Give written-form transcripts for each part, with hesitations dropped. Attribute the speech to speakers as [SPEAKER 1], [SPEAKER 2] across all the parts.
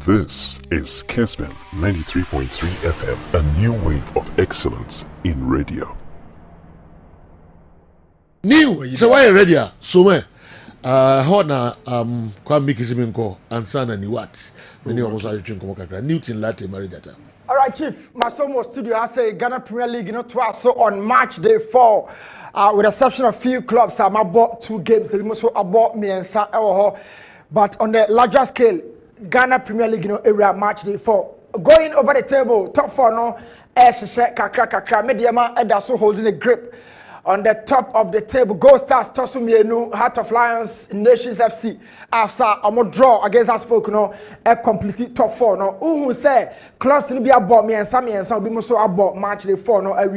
[SPEAKER 1] This is Kessben 93.3 FM, a new wave of excellence in radio.
[SPEAKER 2] New, so why ready? So man, hona kwa mikisiminko ansana ni what? Many almost are drinking kakra. Newton Lartey married that.
[SPEAKER 3] All right, Chief. My Somo studio, I say Ghana Premier League, twice. So on Match Day 4, with the exception of few clubs, I bought 2 games. We also bought me and Sa. But on the larger scale, Ghana Premier League, area Match Day 4. Going over the table, top 4 no, kakra, Mediama, Edaso holding a grip. On the top of the table, Gold Stars, Tosumienu, Heart of Lions, Nations FC. After a draw against us folk, a complete top 4. No, who say close to be about me and Sammy and some be so about Match Day 4. No, at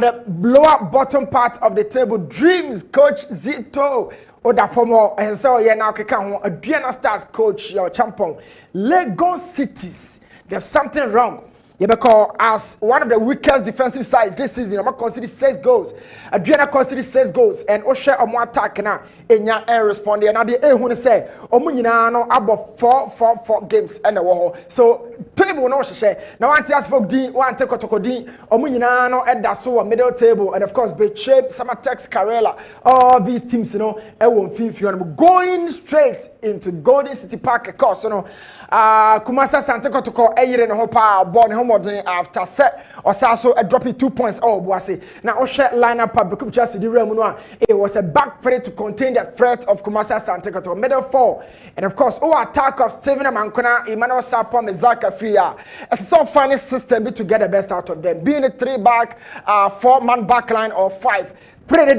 [SPEAKER 3] the lower bottom part of the table, Dreams coach Zito. Oda former and so yeah now a Diana Stars coach your champion. Lagos Cities. There's something wrong. Yeah, because as one of the weakest defensive sides this season, I'm consider 6 goals. Adriana consider 6 goals and Osha Omo attack na enya and respond. And the who say Omo nyina no about 4 games and the war. So table no share. Now want to ask for D, want to Kotoko D, Omo nyina no at that so a middle table and of course Berekum, Samatex, Karela, all these teams won't feel going straight into Golden City Park of course Kumasa Sante Kotoko eyire no hopa born home after set or so a dropping 2 points boase na Osha lineup Berekum just the realm no it was a back for it to contain the threat of Kumasa Sante Kotoko middle 4 and of course attack of Steven Amankona Emmanuel Sapon Mezaka Fria it's so funny system to get the best out of them being a 3-back 4-man back line or 5 so in a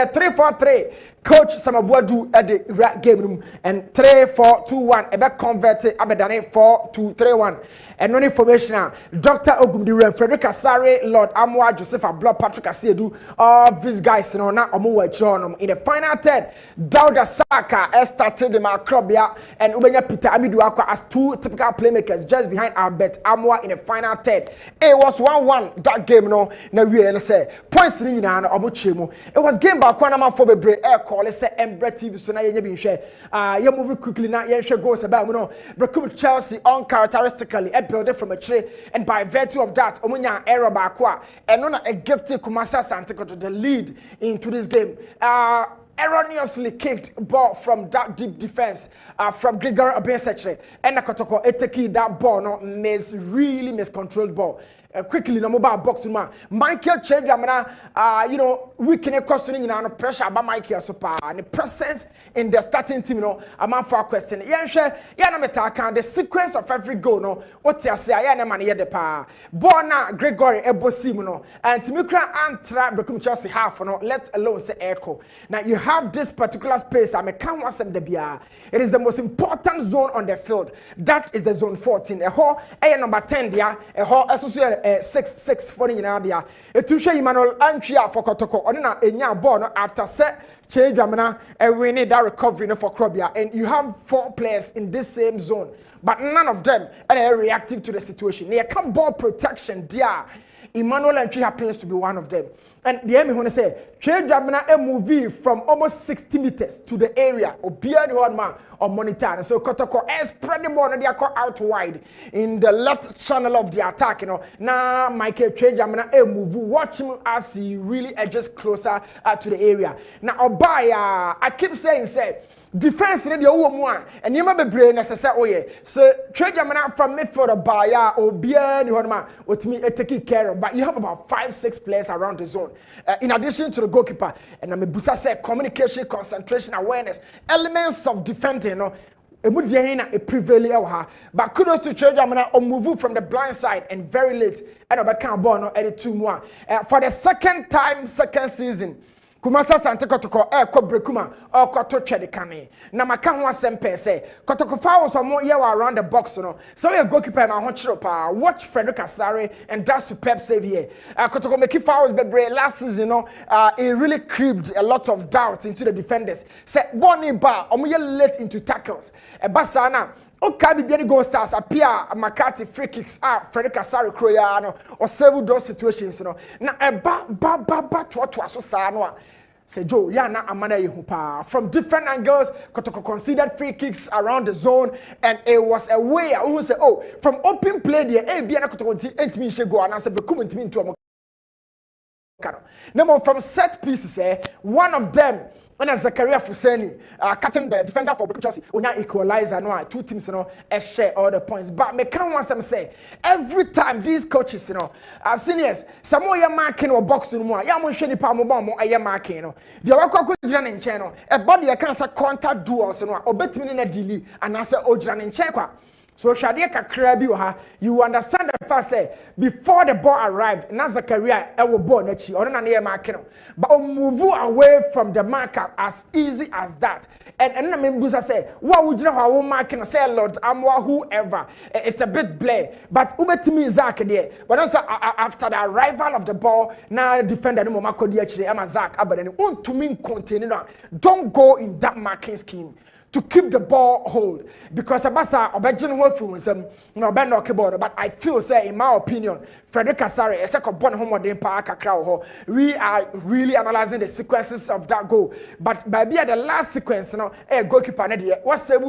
[SPEAKER 3] 3-4-3, coach Samabuadu at the game room and 3-4-2-1. Ebe converted Abedane 4-2-3-1. And non information Dr. Ogumdi Frederick Asare, Lord Amwa, Joseph Blood, Patrick Asiedu, all these guys now Omo in the final third. Dauda Saka started the Macrobia and Ubenya Peter Amidu as 2 typical playmakers just behind Albert Amwa in the final third. It was 1-1 that game na we say points ni nyina na omochemu. It was game back one man for Bebre air call say Embre TV so na yenye bi nhwe. You move quickly na yenhwe goals about Berekum Chelsea uncharacteristically built from a tree and by virtue of that omunya error back and no a gifted Kumasa Sante Kotoko the lead into this game. Erroneously kicked ball from that deep defense from Gregory Obensetre and Kotoko eteki that ball really miscontrolled ball. Quickly no mobile box ma Michael change we can question pressure about Michael super and the presence in the starting team a man for a question the sequence of every goal what you say na man the pa ball na Gregory Ebosim and Timikra antra Berekum Chelsea half let alone say echo. Now you have this particular space I can want some it is the most important zone on the field. That is the zone 14 a number 10 there associated 6 for there. It to show Emmanuel Antria for Kotoko on enya ball after set change Jamana and we need that recovery for Krobia. And you have 4 players in this same zone, but none of them are reactive to the situation. They can ball protection there. Emmanuel Antri happens to be one of them. And the enemy want to say, change Jamana a movie from almost 60 meters to the area or beyond one man or monitor. And so Kotoko spread the ball and they are caught out wide in the left channel of the attack. Now Michael change Jamana a move. Watch him as he really edges closer to the area. Now Obaya, I keep saying defense in the one and you may be brain necessary. So trade Jamana from midfield Obaya or beyond one with me taking care of. But you have about 5-6 players around the zone. In addition to the goalkeeper, and I'm a busa say communication, concentration, awareness, elements of defending, a prevailing but kudos to Trade Jamana or move from the blind side and very late and about ball edit 2 more. For the second season. Kumasa Sante Kotoko ko Berekuma or Kotoche de Kane. Na maka ho asem say Kotoko fouls or more around the box So your goalkeeper na honchiro watch Frederick Asare and that's superb save here. Kotoko make fouls bebre last season it really creeped a lot of doubt into the defenders. Say Bonnie Bar omo late into tackles. Basana Okay, be Gold Stars appear McCarthy free kicks Frederick Asare Kroya or several those situations na ba to so sa no Say Joe, na amana yehupa. From different angles, Kotoko considered free kicks around the zone, and it was a way who say, oh, from open play there, Biana Kotoko entimi shego, and I said, Berekum entimi into a Number from set pieces, one of them. When Zakaria Fuseni, captain the defender for Berekum, when you equalizer, no, two teams, share all the points. But me can want some say every time these coaches, as seniors, some more marking or boxing more, ya mo sheni pa mo bomb or marking, The Wako Jan channel, a body I can't say contact duels, or bet me in a delay, and answer Ojan in Chekwa. So Shadia Kakrabi, you understand the first say before the ball arrived, Zakaria I will ball next or an marking, but move away from the marker as easy as that. And then Busa say, what would you know how marking say Lord Amwa whoever? It's a bit blare, but Ubetimi Zak there. But also after the arrival of the ball, now defender no Mako actually Amazak Abadan want to mean containing. Don't go in that marking scheme to keep the ball hold, because Abasa Obejin hold through some bend keyboard. But I feel say in my opinion, Frederick Asare, a second born home park crowd, we are really analyzing the sequences of that goal. But by the last sequence, a goalkeeper what save.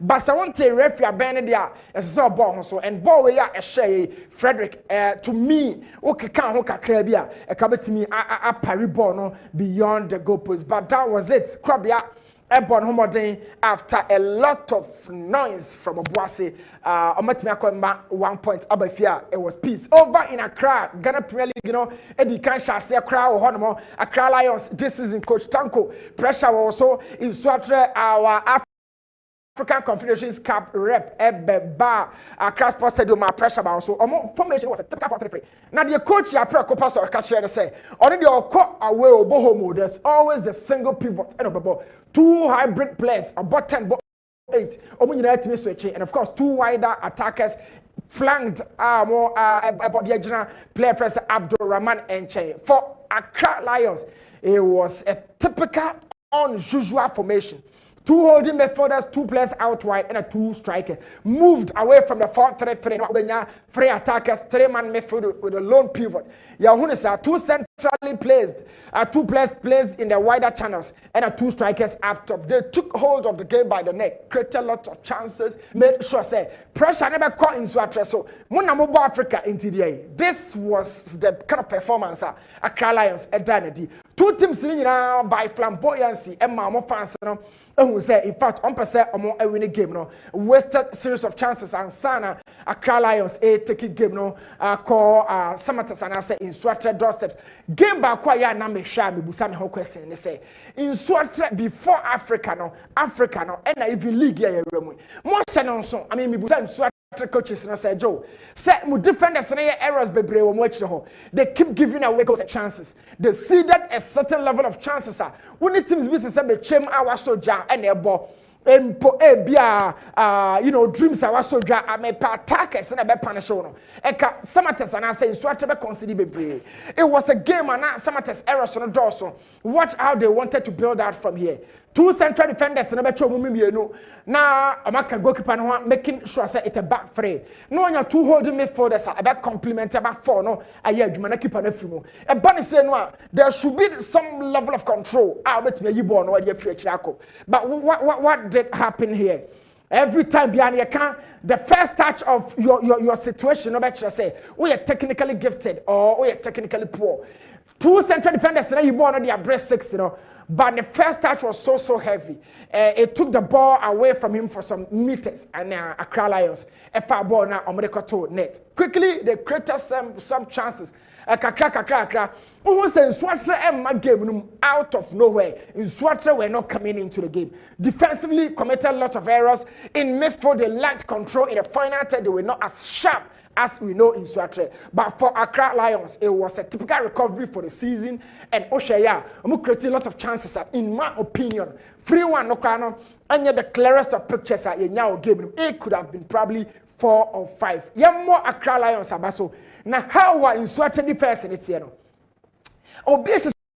[SPEAKER 3] But I want to referee Benedia as a ball so and ball we are a share Frederick to me, okay, can't hook a crabia, a cabin to me a parry ball beyond the goalpost. But that was it. Crabia. Ebon Homodin after a lot of noise from Obuasi. Omatimiako 1 point Abafia. It was peace. Over in Accra, Ghana Premier League, Eddie Kansha say Accra or Honomo, Accra Lions. This season, Coach Tanko. Pressure also in Swatre, our African Confederations Cup rep Ebeba Accra Sports Stadium my pressure bound so formation was a typical 4-3. Now the coach ya pre copa so catch here say already or caught away obohomo there's always the single pivot and obobo two hybrid players about 10 8 omunyina switching and of course two wider attackers flanked more about the original player press Abdul Rahman Enche. For Accra Lions it was a typical unusual formation. Two holding midfielders, two players out wide, and a two striker. Moved away from the 4-3-3. Three attackers, three-man midfield with a lone pivot. Yahunisa, two centrally placed, two players placed in the wider channels, and two strikers up top. They took hold of the game by the neck, created lots of chances, made sure say pressure never caught in Swatre. So, Munamubo Africa into the day. This was the kind of performance Accra Lions identity. Two teams in by flamboyancy and Mamo fans. Who say in fact on percent a winning game wasted series of chances and Sana Accra Lions taking game call Samatas and I say in Swatre doorstep game back ya na me sha me busa me ho question they say in Swatre before Africa and even league here remu mo channel so I mean me busa Swatre coaches no say Joe say mu defenders na errors bebre wo mo akire ho they keep giving away goals and chances they see that a certain level of chances are when the teams be say be chem our soldier and a ball dreams are so dry. I may attackers and a bad punish on. Eka Samatas and I say so be consider be. It was a game and Samatas errors on the draw. So watch how they wanted to build out from here. Two central defenders and a better woman. Now Amaka goalkeeper making sure say it's a back three. No one two holding midfielders about complement about four. No, I hear you man keep on a few. A bunny say no, there should be some level of control. I'll bet me you born or you free chako. But what did happen here? Every time behind your can, the first touch of your situation, no matter say, we are technically gifted or we are technically poor. Two central defenders, you born on their breast 6, but the first touch was so heavy. It took the ball away from him for some meters, and Accra Lions, a far ball now on the net. Quickly, they created some chances. Kakra. Who was in Swatre and my game out of nowhere. In Swatre were not coming into the game. Defensively, committed lots of errors. In midfield, they lacked control. In the final third, they were not as sharp as we know in Swatre. But for Accra Lions, it was a typical recovery for the season. And Oshaya, we created lots of chances. In my opinion, 3-1 no crano, and yet the clearest of pictures in your game. It could have been probably 4 or 5. Yeah, more Accra Lions abaso. Now, how are in Swatre defense in its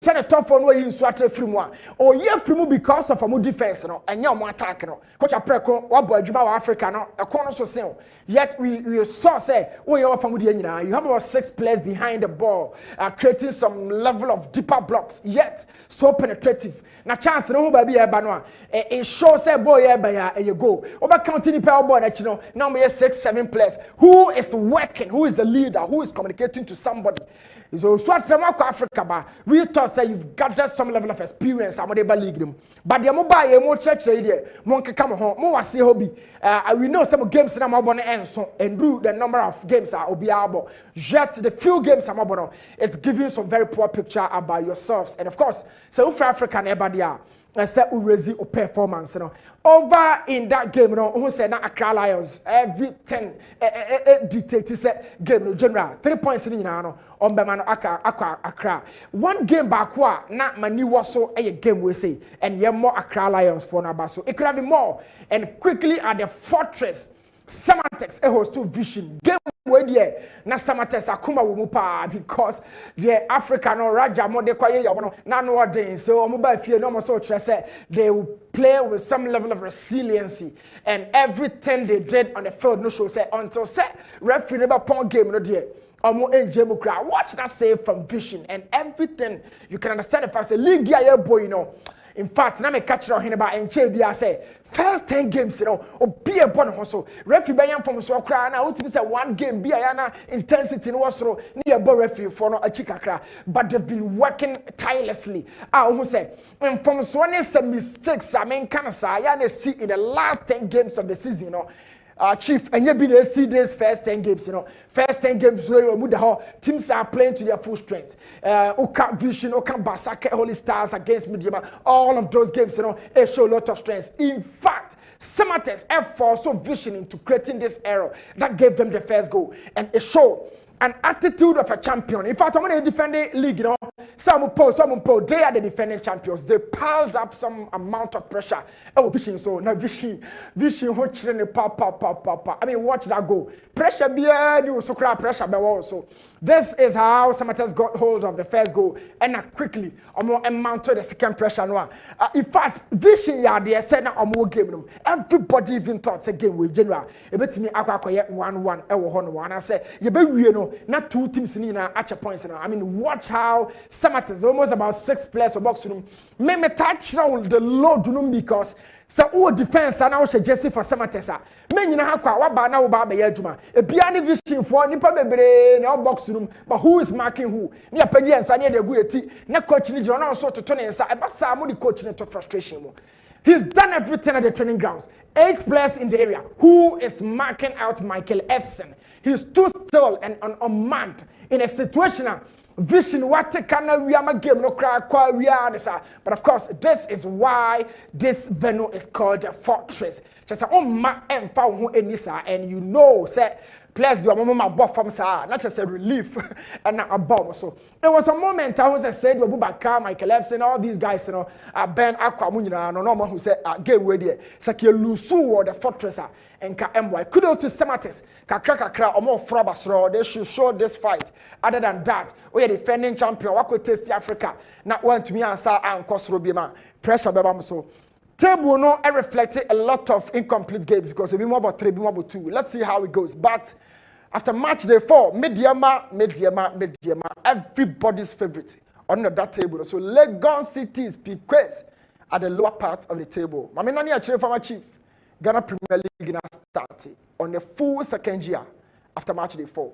[SPEAKER 3] Share the top phone where you swat from one. Or ye from because of a more defense, no, and your more attack, no. Coach Apreko, what boy, Juba Africa, no, a corner so soon. Yet we saw say, oh, you're from you have about 6 players behind the ball, creating some level of deeper blocks, yet so penetrative. Na chance no baby e banwa. It shows say boy e by you go. Over counting the power ball that you know, now we have 6, 7 players. Who is working? Who is the leader? Who is communicating to somebody? So Africa ba we thought say you've got just some level of experience amodeba league them but the mobile mo church there mo come home mo wase hobby we know some games na mo born and do the number of games are obiabo yet the few games am born it's giving some very poor picture about yourselves and of course so for Africa na dia and say urezi o performance no over in that game no who say na Accra Lions every 10 dictate say game no general 3 points ni nyina no on be man Accra one game back na mani so a game we say and ye more Accra Lions for na so it could have been more and quickly at the fortress Samatex host to vision game where there na Samatex akuma wo mu pa because the African or Raja mo de kwaye ya na no odin so mo ba fie no mo so kire say they will play with some level of resiliency and everything they did on the field no show say until say referee never pon game no there watch that save from vision and everything you can understand if I say league ya boy you know. In fact, na me catch it on about and I say first 10 games, you know, or be a bon hustle. Referee by from so cry now. What say one game be a intensity no so near bo referee for no a chikakra, but they've been working tirelessly. I almost say and from so many mistakes. I mean, can say see in the last 10 games of the season, you know. Chief, and you be there see this first 10 games, you know. First 10 games where teams are playing to their full strength. Oka Vision, Oka Basaka, Holy Stars against Mediama. All of those games, you know, it show a lot of strength. In fact, Samatex have so vision into creating this error that gave them the first goal. And it showed an attitude of a champion. In fact, I'm going to defend the league, you know. Some they are the defending champions. They piled up some amount of pressure. Oh, vision, so now vision, watch the I mean, watch that go. Pressure be you so crap pressure be also. This is how Samatex got hold of the first goal and quickly mounted the second pressure. No, in fact, vision yeah they said now more game. Everybody even thought a game with general. It bet me akwa 1-1. I say you be we know not two teams in at points. I mean, watch how Samatex almost about 6 players of box room. Me touch now the load because. So who defense and now Jesse for Samatex. Men you know how kwa na ba be adwuma. E bia ne vision for nipa bebre na box room but who is marking who? Ni apagi ensa ne de gu eti. Na coach ni jona na so toto ne ensa. E ba sa mo the coach ne to frustration mo. He's done everything at the training grounds. 8 players in the area. Who is marking out Michael Kessben? He's too still and unmanned in a situation. Vision what can we am game no cry we are but of course this is why this venue is called a fortress. Just and you know say players do mama above from sir not just a relief and not above so there was a moment I was said Abubakar Michael Kessben all these guys you know Ben Akwamu no who said game way there sake lusu or the fortress and MY. Kudos to Samatex. Kakra or more frabasro. They should show this fight. Other than that, we are defending champion. What could taste Africa? Not want to me answer and cost Robima. Pressure bebam so. Table no reflected a lot of incomplete games because we be more about 3, be more about 2. Let's see how it goes. But after match day 4, Mediama, everybody's favorite on that table. So Legon City's Piquets at the lower part of the table. Mami nani actually from my chief. Ghana Premier League started on the full second year after match day 4.